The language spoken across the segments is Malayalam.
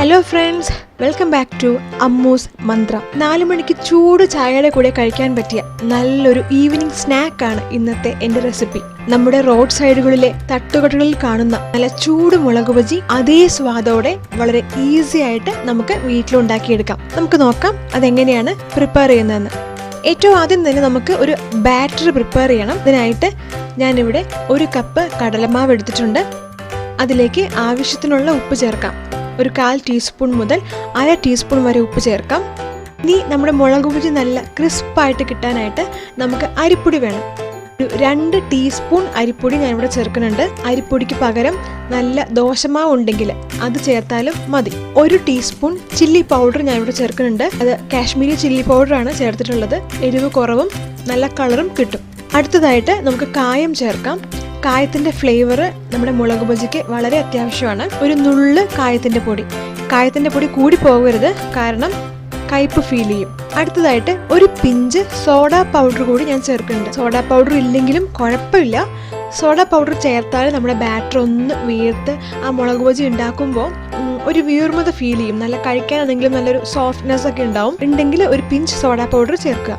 Hello friends, welcome back to Ammu's Mantra. 4 മണിക്ക് ചൂട് ചായയുടെ കൂടെ കഴിക്കാൻ പറ്റിയ നല്ലൊരു ഈവനിങ് സ്നാക്കാണ് ഇന്നത്തെ എൻ്റെ റെസിപ്പി. നമ്മുടെ റോഡ് സൈഡുകളിലെ തട്ടുകടകളിൽ കാണുന്ന നല്ല ചൂട് മുളക് ബജി അതേ സ്വാദോടെ വളരെ ഈസി ആയിട്ട് നമുക്ക് വീട്ടിലുണ്ടാക്കിയെടുക്കാം. നമുക്ക് നോക്കാം അതെങ്ങനെയാണ് പ്രിപ്പയർ ചെയ്യുന്നതെന്ന്. ഏറ്റവും ആദ്യം തന്നെ നമുക്ക് ഒരു ബാറ്റർ പ്രിപ്പയർ ചെയ്യണം. ഇതിനായിട്ട് ഞാനിവിടെ 1 കപ്പ് കടലമാവ് എടുത്തിട്ടുണ്ട്. അതിലേക്ക് ആവശ്യത്തിനുള്ള ഉപ്പ് ചേർക്കാം. ഒരു 1/4 ടീസ്പൂൺ മുതൽ 1/2 ടീസ്പൂൺ വരെ ഉപ്പ് ചേർക്കാം. ഇനി നമ്മുടെ മുളക് ബജി നല്ല ക്രിസ്പായിട്ട് കിട്ടാനായിട്ട് നമുക്ക് അരിപ്പൊടി വേണം. ഒരു 2 ടീസ്പൂൺ അരിപ്പൊടി ഞാനിവിടെ ചേർക്കുന്നുണ്ട്. അരിപ്പൊടിക്ക് പകരം നല്ല ദോശമാവ് ഉണ്ടെങ്കിൽ അത് ചേർത്താലും മതി. 1 ടീസ്പൂൺ ചില്ലി പൗഡർ ഞാനിവിടെ ചേർക്കുന്നുണ്ട്. അത് കാശ്മീരി ചില്ലി പൗഡറാണ് ചേർത്തിട്ടുള്ളത്. എരിവ് കുറവും നല്ല കളറും കിട്ടും. അടുത്തതായിട്ട് നമുക്ക് കായം ചേർക്കാം. കായത്തിൻ്റെ ഫ്ലേവർ നമ്മുടെ മുളക് ബജിക്ക് വളരെ അത്യാവശ്യമാണ്. ഒരു നുള്ള് കായത്തിൻ്റെ പൊടി കൂടി പോകരുത്, കാരണം കയ്പ്പ് ഫീൽ ചെയ്യും. അടുത്തതായിട്ട് ഒരു പിഞ്ച് സോഡ പൗഡർ കൂടി ഞാൻ ചേർക്കുന്നുണ്ട്. സോഡ പൗഡർ ഇല്ലെങ്കിലും കുഴപ്പമില്ല. സോഡ പൗഡർ ചേർത്താൽ നമ്മുടെ ബാറ്റർ ഒന്ന് വീർത്ത് ആ മുളക് ബജി ഉണ്ടാക്കുമ്പോൾ ഒരു വീർമത ഫീൽ ചെയ്യും. നല്ല കഴിക്കാനാണെങ്കിലും നല്ലൊരു സോഫ്റ്റ്നെസ് ഒക്കെ ഉണ്ടാവും. ഉണ്ടെങ്കിൽ ഒരു പിഞ്ച് സോഡ പൗഡർ ചേർക്കുക.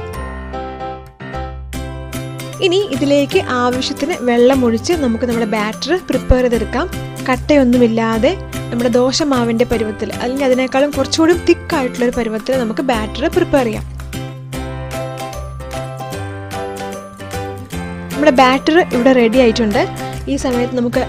ഇനി ഇതിലേക്ക് ആവശ്യത്തിന് വെള്ളം ഒഴിച്ച് നമുക്ക് നമ്മുടെ ബാറ്റർ പ്രിപ്പയർ ചെയ്തെടുക്കാം. കട്ടയൊന്നുമില്ലാതെ നമ്മുടെ ദോശമാവിൻ്റെ പരുവത്തിൽ, അല്ലെങ്കിൽ അതിനേക്കാളും കുറച്ചുകൂടി തിക്കായിട്ടുള്ളൊരു പരുവത്തിൽ നമുക്ക് ബാറ്റർ പ്രിപ്പയർ ചെയ്യാം. നമ്മുടെ ബാറ്റർ ഇവിടെ റെഡി ആയിട്ടുണ്ട്. ഈ സമയത്ത് നമുക്ക്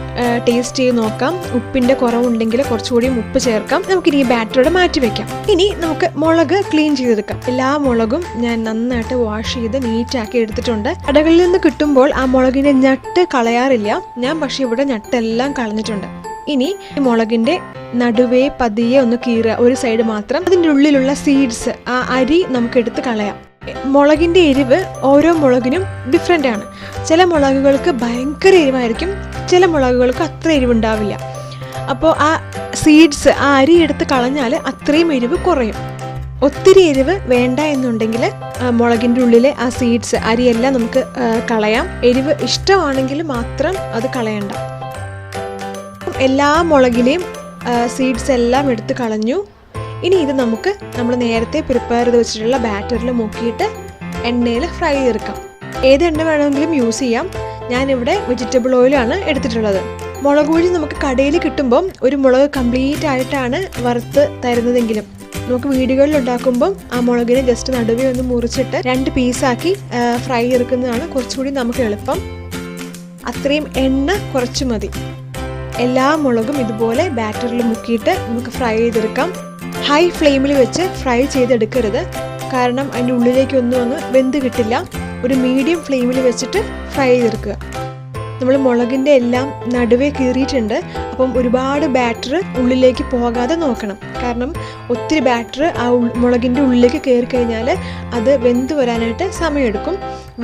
ടേസ്റ്റ് ചെയ്ത് നോക്കാം. ഉപ്പിൻ്റെ കുറവുണ്ടെങ്കിൽ കുറച്ചുകൂടി ഉപ്പ് ചേർക്കാം. നമുക്കിനി ഈ ബാറ്ററോടെ മാറ്റി വെക്കാം. ഇനി നമുക്ക് മുളക് ക്ലീൻ ചെയ്തെടുക്കാം. എല്ലാ മുളകും ഞാൻ നന്നായിട്ട് വാഷ് ചെയ്ത് നീറ്റാക്കി എടുത്തിട്ടുണ്ട്. കടകളിൽ നിന്ന് കിട്ടുമ്പോൾ ആ മുളകിൻ്റെ ഞട്ട് കളയാറില്ല ഞാൻ, പക്ഷെ ഇവിടെ ഞട്ടെല്ലാം കളഞ്ഞിട്ടുണ്ട്. ഇനി ഈ മുളകിൻ്റെ നടുവേ പതിയെ ഒന്ന് കീറുക, ഒരു സൈഡ് മാത്രം. അതിൻ്റെ ഉള്ളിലുള്ള സീഡ്സ്, ആ അരി നമുക്ക് എടുത്ത് കളയാം. മുളകിൻ്റെ എരിവ് ഓരോ മുളകിനും ഡിഫറെൻ്റ് ആണ്. ചില മുളകുകൾക്ക് ഭയങ്കര എരിവായിരിക്കും, ചില മുളകുകൾക്ക് അത്ര എരിവുണ്ടാവില്ല. അപ്പോൾ ആ സീഡ്സ്, ആ അരി എടുത്ത് കളഞ്ഞാൽ അത്രയും എരിവ് കുറയും. ഒത്തിരി എരിവ് വേണ്ട എന്നുണ്ടെങ്കിൽ മുളകിൻ്റെ ഉള്ളിലെ ആ സീഡ്സ്, അരിയെല്ലാം നമുക്ക് കളയാം. എരിവ് ഇഷ്ടമാണെങ്കിൽ മാത്രം അത് കളയണ്ട. എല്ലാ മുളകിലെയും സീഡ്സ് എല്ലാം എടുത്ത് കളഞ്ഞു. ഇനി ഇത് നമുക്ക് നമ്മൾ നേരത്തെ പ്രിപ്പയർ ചെയ്ത് വെച്ചിട്ടുള്ള ബാറ്ററിൽ മുക്കിയിട്ട് എണ്ണയിൽ ഫ്രൈ ചെയ്തെടുക്കാം. ഏത് എണ്ണ വേണമെങ്കിലും യൂസ് ചെയ്യാം. ഞാനിവിടെ വെജിറ്റബിൾ ഓയിലാണ് എടുത്തിട്ടുള്ളത്. മുളക് പൊടി നമുക്ക് കടയിൽ കിട്ടുമ്പം ഒരു മുളക് കംപ്ലീറ്റ് ആയിട്ടാണ് വറുത്ത് തരുന്നതെങ്കിലും നമുക്ക് വീടുകളിൽ ഉണ്ടാക്കുമ്പം ആ മുളകിനെ ജസ്റ്റ് നടുവേ ഒന്ന് മുറിച്ചിട്ട് 2 പീസാക്കി ഫ്രൈ ചെയ്തെടുക്കുന്നതാണ് കുറച്ചുകൂടി നമുക്ക് എളുപ്പം. അത്രയും എണ്ണ കുറച്ച് മതി. എല്ലാ മുളകും ഇതുപോലെ ബാറ്ററിൽ മുക്കിയിട്ട് നമുക്ക് ഫ്രൈ ചെയ്തെടുക്കാം. ഹൈ ഫ്ലെയിമിൽ വെച്ച് ഫ്രൈ ചെയ്തെടുക്കരുത്, കാരണം അതിൻ്റെ ഉള്ളിലേക്കൊന്നും വെന്ത് കിട്ടില്ല. ഒരു മീഡിയം ഫ്ലെയിമിൽ വെച്ചിട്ട് ഫ്രൈ ചെയ്തെടുക്കുക. നമ്മൾ മുളകിൻ്റെ എല്ലാം നടുവേ കീറിയിട്ടുണ്ട്. അപ്പം ഒരുപാട് ബാറ്റർ ഉള്ളിലേക്ക് പോകാതെ നോക്കണം, കാരണം ഒത്തിരി ബാറ്റർ ആ മുളകിൻ്റെ ഉള്ളിലേക്ക് കയറി കഴിഞ്ഞാൽ അത് വെന്ത് വരാനായിട്ട് സമയമെടുക്കും.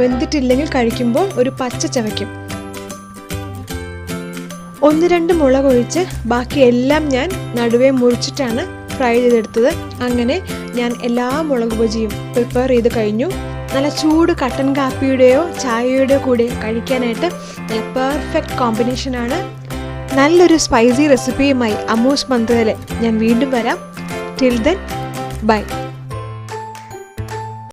വെന്തിട്ടില്ലെങ്കിൽ കഴിക്കുമ്പോൾ ഒരു പച്ച ചവയ്ക്കും. 1-2 മുളക് ഒഴിച്ച് ബാക്കി എല്ലാം ഞാൻ നടുവേ മുറിച്ചിട്ടാണ് ഫ്രൈ ചെയ്തെടുത്തത്. അങ്ങനെ ഞാൻ എല്ലാ മുളക് ബജിയും പ്രിപ്പയർ ചെയ്ത് കഴിഞ്ഞു. നല്ല ചൂട് കട്ടൻ കാപ്പിയുടെയോ ചായയുടെയോ കൂടെ കഴിക്കാനായിട്ട് നല്ല പെർഫെക്റ്റ് കോമ്പിനേഷനാണ്. നല്ലൊരു സ്പൈസി റെസിപ്പിയുമായി അമ്മൂസ് മന്ത്രയിൽ ഞാൻ വീണ്ടും വരാം. Till then bye.